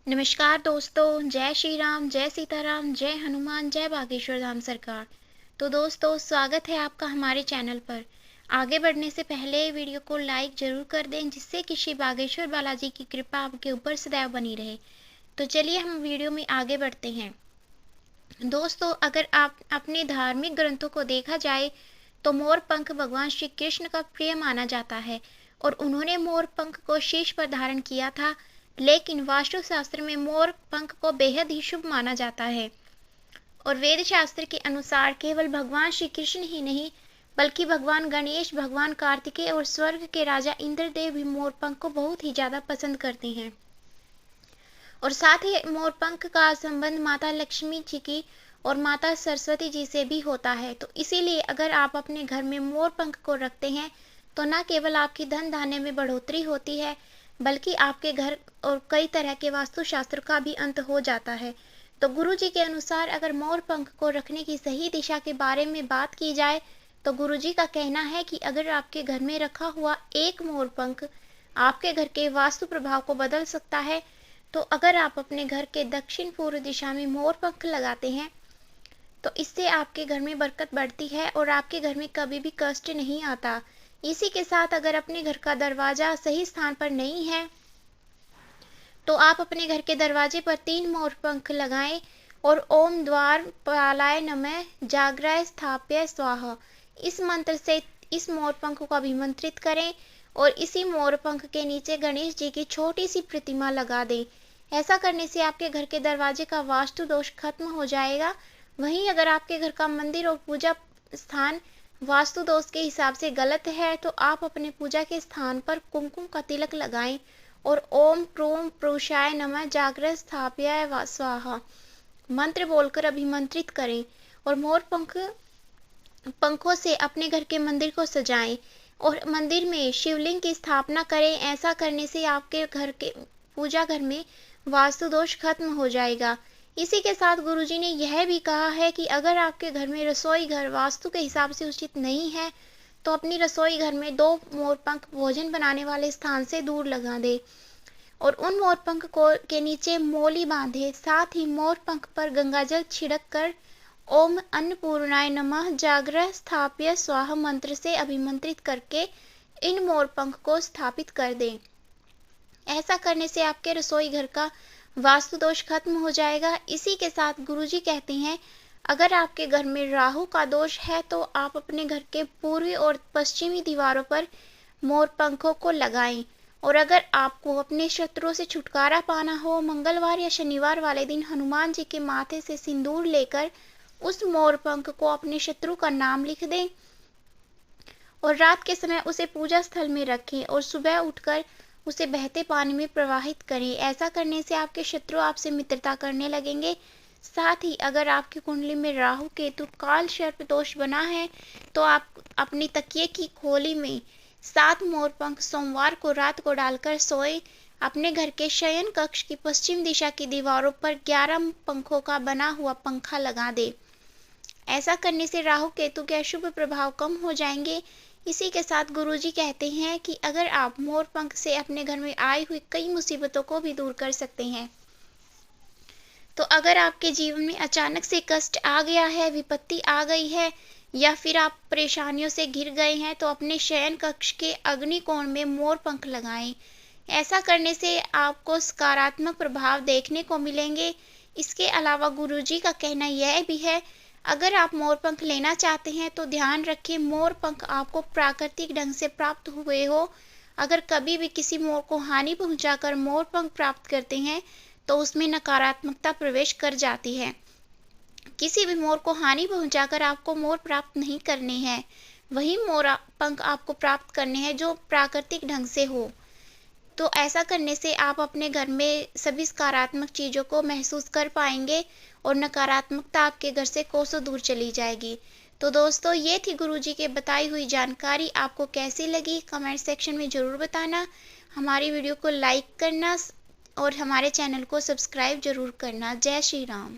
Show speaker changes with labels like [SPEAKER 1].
[SPEAKER 1] नमस्कार दोस्तों, जय श्री राम, जय सीताराम, जय हनुमान, जय बागेश्वर धाम सरकार। तो दोस्तों, स्वागत है आपका हमारे चैनल पर। आगे बढ़ने से पहले वीडियो को लाइक ज़रूर कर दें, जिससे कि श्री बागेश्वर बालाजी की कृपा आपके ऊपर सदैव बनी रहे। तो चलिए हम वीडियो में आगे बढ़ते हैं। दोस्तों, अगर आप अपने धार्मिक ग्रंथों को देखा जाए तो मोर पंख भगवान श्री कृष्ण का प्रिय माना जाता है और उन्होंने मोर पंख को शीश पर धारण किया था। लेकिन वास्तु शास्त्र में मोर पंख को बेहद ही शुभ माना जाता है और वेद शास्त्र के अनुसार केवल भगवान श्री कृष्ण ही नहीं, बल्कि भगवान गणेश, भगवान कार्तिकेय और स्वर्ग के राजा इंद्रदेव भी मोर पंख को बहुत ही ज्यादा पसंद करते हैं। और साथ ही मोर पंख का संबंध माता लक्ष्मी जी की और माता सरस्वती जी से भी होता है। तो इसीलिए अगर आप अपने घर में मोर पंख को रखते हैं तो न केवल आपकी धन धान्य में बढ़ोतरी होती है, बल्कि आपके घर और कई तरह के वास्तुशास्त्र का भी अंत हो जाता है। तो गुरुजी के अनुसार अगर मोर पंख को रखने की सही दिशा के बारे में बात की जाए तो गुरुजी का कहना है कि अगर आपके घर में रखा हुआ एक मोर पंख आपके घर के वास्तु प्रभाव को बदल सकता है। तो अगर आप अपने घर के दक्षिण पूर्व दिशा में मोर पंख लगाते हैं तो इससे आपके घर में बरकत बढ़ती है और आपके घर में कभी भी कष्ट नहीं आता। इसी के साथ अगर अपने घर का दरवाजा सही स्थान पर नहीं है तो आप अपने घर के दरवाजे पर 3 मोर पंख लगाएं और ओम द्वारपालाय नमः जाग्रय स्थाप्य स्वाहा इस मंत्र से इस मोर पंख को अभिमंत्रित करें और इसी मोर पंख के नीचे गणेश जी की छोटी सी प्रतिमा लगा दें। ऐसा करने से आपके घर के दरवाजे का वास्तु दोष खत्म हो जाएगा। वहीं अगर आपके घर का मंदिर और पूजा स्थान वास्तु दोष के हिसाब से गलत है तो आप अपने पूजा के स्थान पर कुमकुम का तिलक लगाएं और ओम प्रोम प्रोषाय नमः जागृत स्थाप्याय स्वाहा मंत्र बोलकर अभिमंत्रित करें और मोर पंखों से अपने घर के मंदिर को सजाएं और मंदिर में शिवलिंग की स्थापना करें। ऐसा करने से आपके घर के पूजा घर में वास्तु दोष खत्म हो जाएगा। इसी के साथ गुरुजी ने यह भी कहा है कि अगर आपके घर में रसोई घर वास्तु के हिसाब से उचित नहीं है तो अपनी रसोई घर में 2 मोर पंख भोजन बनाने वाले स्थान से दूर लगा दे और उन मोर पंख को के नीचे मोली बांधे। साथ ही मोर पंख पर गंगाजल छिड़क कर ओम अन्नपूर्णाय नमः जाग्रह स्थाप्य स्वाहा मंत्र से अभिमंत्रित करके इन मोर पंख को स्थापित कर दें। ऐसा करने से आपके रसोई घर का वास्तु दोष खत्म हो जाएगा। इसी के साथ गुरुजी कहते हैं अगर आपके घर में राहु का दोष है तो आप अपने घर के पूर्वी और पश्चिमी दीवारों पर मोर पंखों को लगाएं और अगर आपको अपने शत्रुओं से छुटकारा पाना हो, मंगलवार या शनिवार वाले दिन हनुमान जी के माथे से सिंदूर लेकर उस मोर पंख को अपने शत्रु का नाम लिख दें और रात के समय उसे पूजा स्थल में रखें और सुबह उठकर उसे बहते पानी में प्रवाहित करें। ऐसा करने से आपके शत्रु आपसे मित्रता करने लगेंगे। साथ ही अगर आपकी कुंडली में राहु केतु काल सर्प दोष बना है तो आप अपनी तकिए की खोली में 7 मोर पंख सोमवार को रात को डालकर सोए। अपने घर के शयन कक्ष की पश्चिम दिशा की दीवारों पर 11 पंखों का बना हुआ पंखा लगा दे। ऐसा करने से राहु केतु के अशुभ प्रभाव कम हो जाएंगे। इसी के साथ गुरुजी कहते हैं कि अगर आप मोर पंख से अपने घर में आई हुई कई मुसीबतों को भी दूर कर सकते हैं। तो अगर आपके जीवन में अचानक से कष्ट आ गया है, विपत्ति आ गई है या फिर आप परेशानियों से घिर गए हैं तो अपने शयन कक्ष के अग्निकोण में मोर पंख लगाएं। ऐसा करने से आपको सकारात्मक प्रभाव देखने को मिलेंगे। इसके अलावा गुरुजी का कहना यह भी है अगर आप मोर पंख लेना चाहते हैं तो ध्यान रखें मोर पंख आपको प्राकृतिक ढंग से प्राप्त हुए हो। अगर कभी भी किसी मोर को हानि पहुंचाकर मोर पंख प्राप्त करते हैं तो उसमें नकारात्मकता प्रवेश कर जाती है। किसी भी मोर को हानि पहुंचाकर आपको मोर प्राप्त नहीं करने हैं, वही मोर पंख आपको प्राप्त करने हैं जो प्राकृतिक ढंग से हो। तो ऐसा करने से आप अपने घर में सभी सकारात्मक चीज़ों को महसूस कर पाएंगे और नकारात्मकता आपके घर से कोसों दूर चली जाएगी। तो दोस्तों, ये थी गुरुजी के बताई हुई जानकारी। आपको कैसी लगी कमेंट सेक्शन में ज़रूर बताना। हमारी वीडियो को लाइक करना और हमारे चैनल को सब्सक्राइब जरूर करना। जय श्री राम।